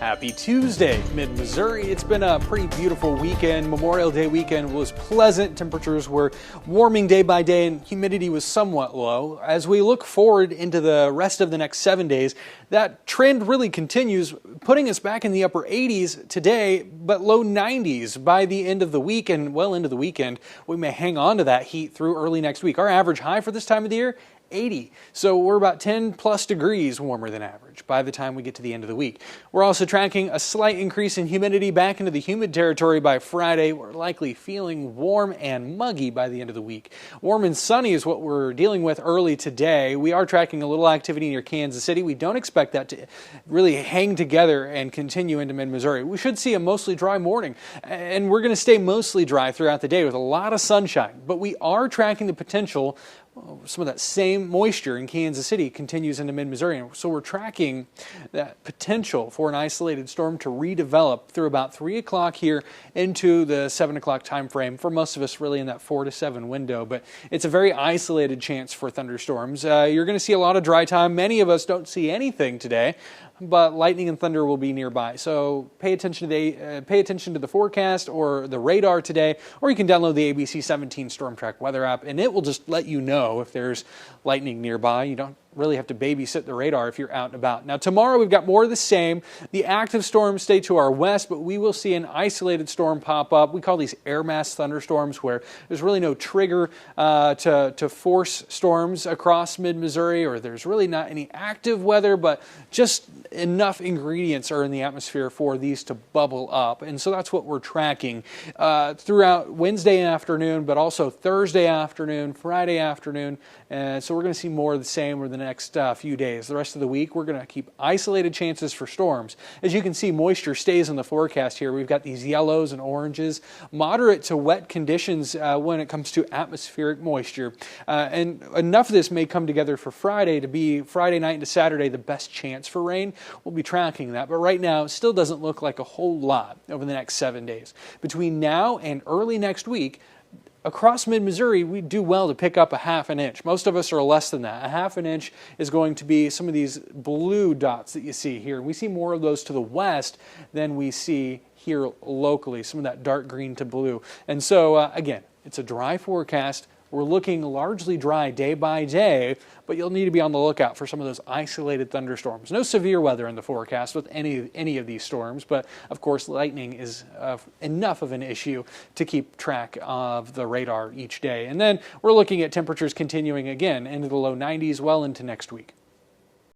Happy Tuesday, mid-Missouri. It's been a pretty beautiful weekend. Memorial Day weekend was pleasant. Temperatures were warming day by day and humidity was somewhat low. As we look forward into the rest of the next 7 days, that trend really continues, putting us back in the upper 80s today, but low 90s by the end of the week and well into the weekend. We may hang on to that heat through early next week. Our average high for this time of the year, 80. So we're about 10 plus degrees warmer than average by the time we get to the end of the week. We're also tracking a slight increase in humidity back into the humid territory by Friday. We're likely feeling warm and muggy by the end of the week. Warm and sunny is what we're dealing with early today. We are tracking a little activity near Kansas City. We don't expect that to really hang together and continue into mid-Missouri. We should see a mostly dry morning, and we're going to stay mostly dry throughout the day with a lot of sunshine. But we are tracking the potential some of that same moisture in Kansas City continues into mid-Missouri. And so we're tracking that potential for an isolated storm to redevelop through about 3 o'clock here into the 7 o'clock time frame. For most of us, really in that 4 to 7 window. But it's a very isolated chance for thunderstorms. You're going to see a lot of dry time. Many of us don't see anything today, but lightning and thunder will be nearby. So pay attention to the forecast or the radar today, or you can download the ABC 17 Storm Track weather app, and it will just let you know if there's lightning nearby. You don't really have to babysit the radar if you're out and about. Now tomorrow we've got more of the same. The active storms stay to our west, but we will see an isolated storm pop up. We call these air mass thunderstorms, where there's really no trigger to force storms across mid-Missouri, or there's really not any active weather, but just enough ingredients are in the atmosphere for these to bubble up. And so that's what we're tracking throughout Wednesday afternoon, but also Thursday afternoon, Friday afternoon. And so we're going to see more of the same over the next few days. The rest of the week, we're going to keep isolated chances for storms. As you can see, moisture stays in the forecast here. We've got these yellows and oranges, moderate to wet conditions when it comes to atmospheric moisture. And enough of this may come together for Friday to be Friday night into Saturday the best chance for rain. We'll be tracking that. But right now, it still doesn't look like a whole lot over the next 7 days. Between now and early next week, across mid-Missouri, we do well to pick up a half an inch. Most of us are less than that. A half an inch is going to be some of these blue dots that you see here. We see more of those to the west than we see here locally, some of that dark green to blue. And so, again, it's a dry forecast. We're looking largely dry day by day, but you'll need to be on the lookout for some of those isolated thunderstorms. No severe weather in the forecast with any of these storms, but of course lightning is enough of an issue to keep track of the radar each day. And then we're looking at temperatures continuing again into the low 90s well into next week.